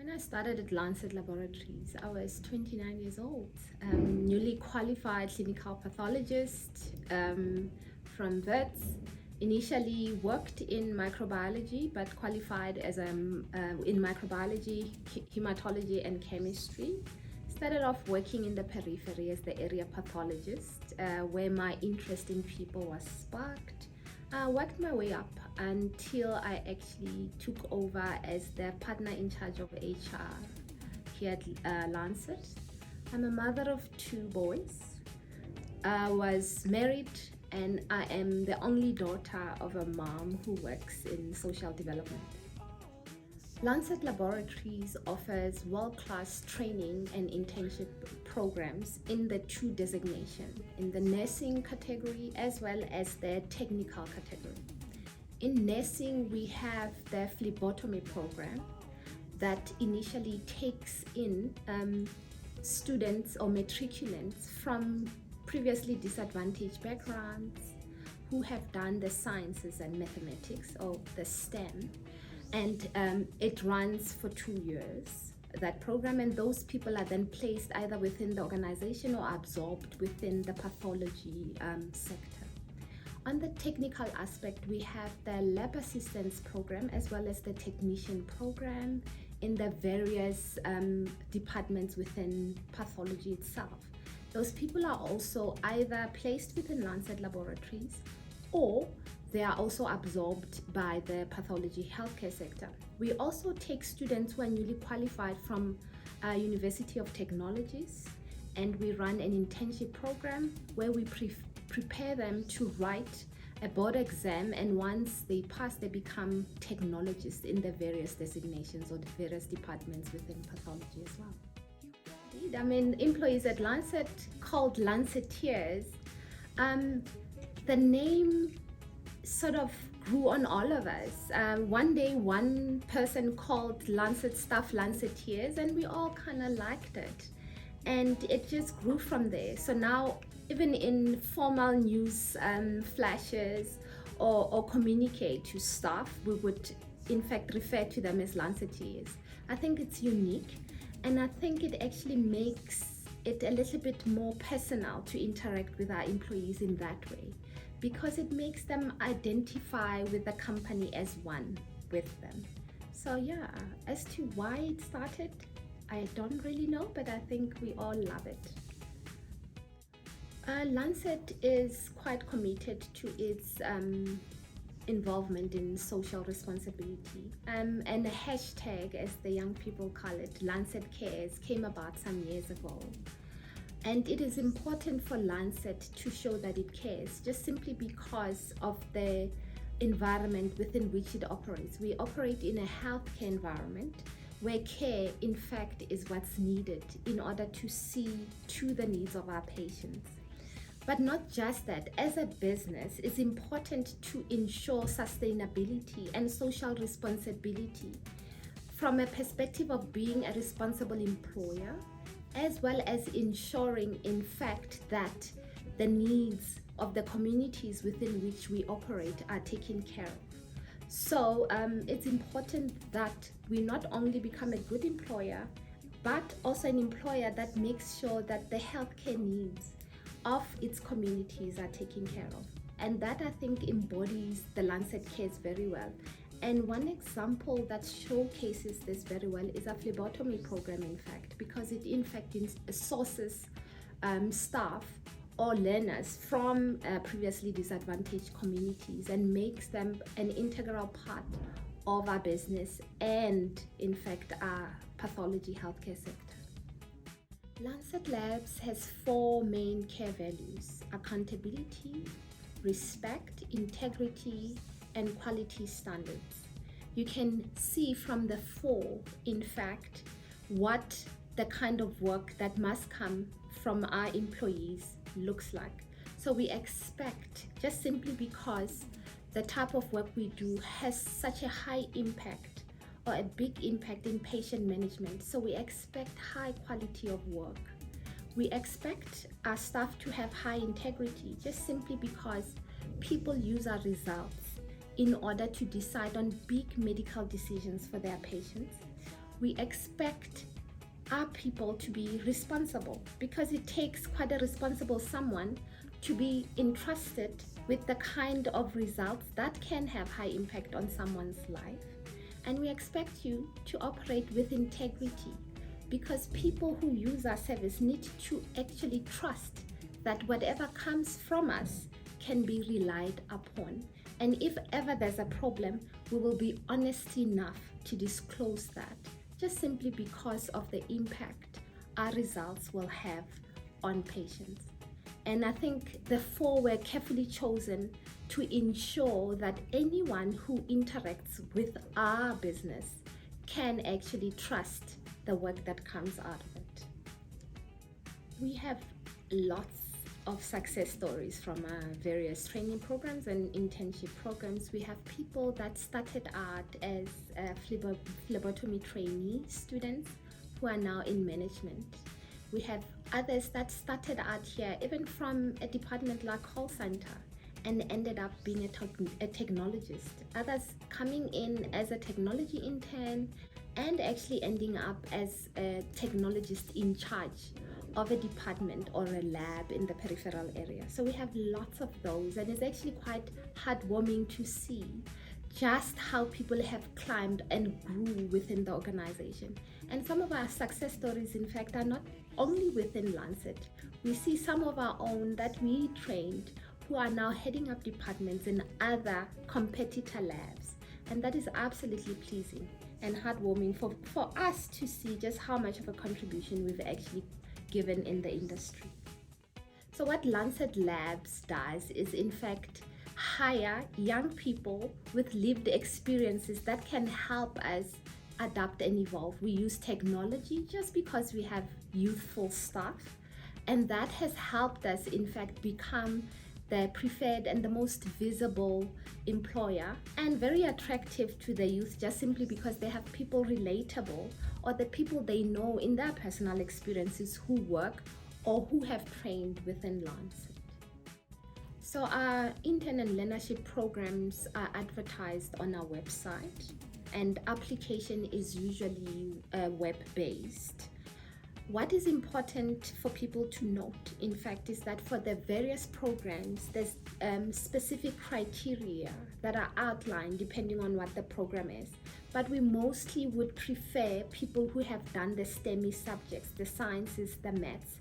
When I started at Lancet Laboratories, I was 29 years old, newly qualified clinical pathologist from Wits. Initially worked in microbiology, but qualified as in microbiology, hematology, and chemistry. Started off working in the periphery as the area pathologist, where my interest in people was sparked. I worked my way up until I actually took over as the partner in charge of HR here at Lancet. I'm a mother of two boys. I was married and I am the only daughter of a mom who works in social development. Lancet Laboratories offers world-class training and internship programs in the two designation, in the nursing category as well as the technical category. In nursing, we have the phlebotomy program that initially takes in students or matriculants from previously disadvantaged backgrounds who have done the sciences and mathematics or the STEM, and it runs for 2 years, that program, and those people are then placed either within the organization or absorbed within the pathology sector. On the technical aspect, we have the lab assistance program as well as the technician program in the various departments within pathology itself. Those people are also either placed within Lancet Laboratories or they are also absorbed by the pathology healthcare sector. We also take students who are newly qualified from University of Technologies, and we run an internship program where we prepare them to write a board exam, and once they pass, they become technologists in the various designations or the various departments within pathology as well. Indeed, I mean, employees at Lancet called Lanceteers. The name sort of grew on all of us. One day, one person called Lancet staff Lanceteers, and we all kind of liked it. And it just grew from there. So now, even in formal news flashes or communicate to staff, we would in fact refer to them as Lanceteers. I think it's unique, and I think it actually makes it a little bit more personal to interact with our employees in that way, because it makes them identify with the company as one with them. So yeah, as to why it started, I don't really know, but I think we all love it. Lancet is quite committed to its involvement in social responsibility, and a hashtag, as the young people call it, Lancet Cares, came about some years ago. And it is important for Lancet to show that it cares, just simply because of the environment within which it operates. We operate in a healthcare environment where care, in fact, is what's needed in order to see to the needs of our patients. But not just that, as a business, it's important to ensure sustainability and social responsibility from a perspective of being a responsible employer, as well as ensuring, in fact, that the needs of the communities within which we operate are taken care of. So it's important that we not only become a good employer, but also an employer that makes sure that the healthcare needs of its communities are taken care of. And that, I think, embodies the Lancet Cares very well. And one example that showcases this very well is a phlebotomy program, in fact, because it in fact sources staff or learners from previously disadvantaged communities and makes them an integral part of our business and, in fact, our pathology healthcare sector. Lancet Labs has 4 main care values: accountability, respect, integrity, and quality standards. You can see from the 4, in fact, what the kind of work that must come from our employees looks like. So we expect, just simply because the type of work we do has such a high impact or a big impact in patient management, so we expect high quality of work. We expect our staff to have high integrity, just simply because people use our results in order to decide on big medical decisions for their patients. we expect our people to be responsible, because it takes quite a responsible someone to be entrusted with the kind of results that can have high impact on someone's life. And we expect you to operate with integrity, because people who use our service need to actually trust that whatever comes from us can be relied upon. And if ever there's a problem, we will be honest enough to disclose that, just simply because of the impact our results will have on patients. And I think the four were carefully chosen to ensure that anyone who interacts with our business can actually trust the work that comes out of it. We have lots of success stories from our various training programs and internship programs. We have people that started out as phlebotomy trainee students who are now in management. We have others that started out here even from a department like call center and ended up being a technologist. Others coming in as a technology intern and actually ending up as a technologist in charge of a department or a lab in the peripheral area. So we have lots of those, and it's actually quite heartwarming to see just how people have climbed and grew within the organization. And some of our success stories, in fact, are not only within Lancet. We see some of our own that we trained who are now heading up departments in other competitor labs. And that is absolutely pleasing and heartwarming for us to see just how much of a contribution we've actually given in the industry. So what Lancet Labs does is, in fact, hire young people with lived experiences that can help us adapt and evolve. We use technology just because we have youthful staff, and that has helped us, in fact, become the preferred and the most visible employer, and very attractive to the youth, just simply because they have people relatable, or the people they know in their personal experiences who work or who have trained within Lancet. So our intern and learnership programs are advertised on our website, and application is usually web-based. What is important for people to note, in fact, is that for the various programs, there's specific criteria that are outlined depending on what the program is. But we mostly would prefer people who have done the STEMI subjects, the sciences, the maths,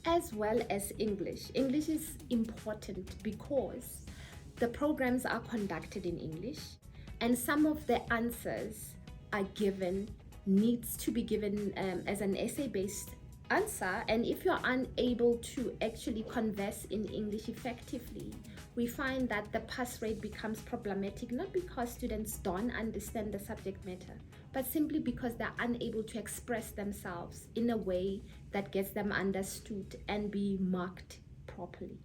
as well as English. English is important because the programs are conducted in English, and some of the answers are needs to be given as an essay-based answer. And if you're unable to actually converse in English effectively, we find that the pass rate becomes problematic, not because students don't understand the subject matter, but simply because they're unable to express themselves in a way that gets them understood and be marked properly.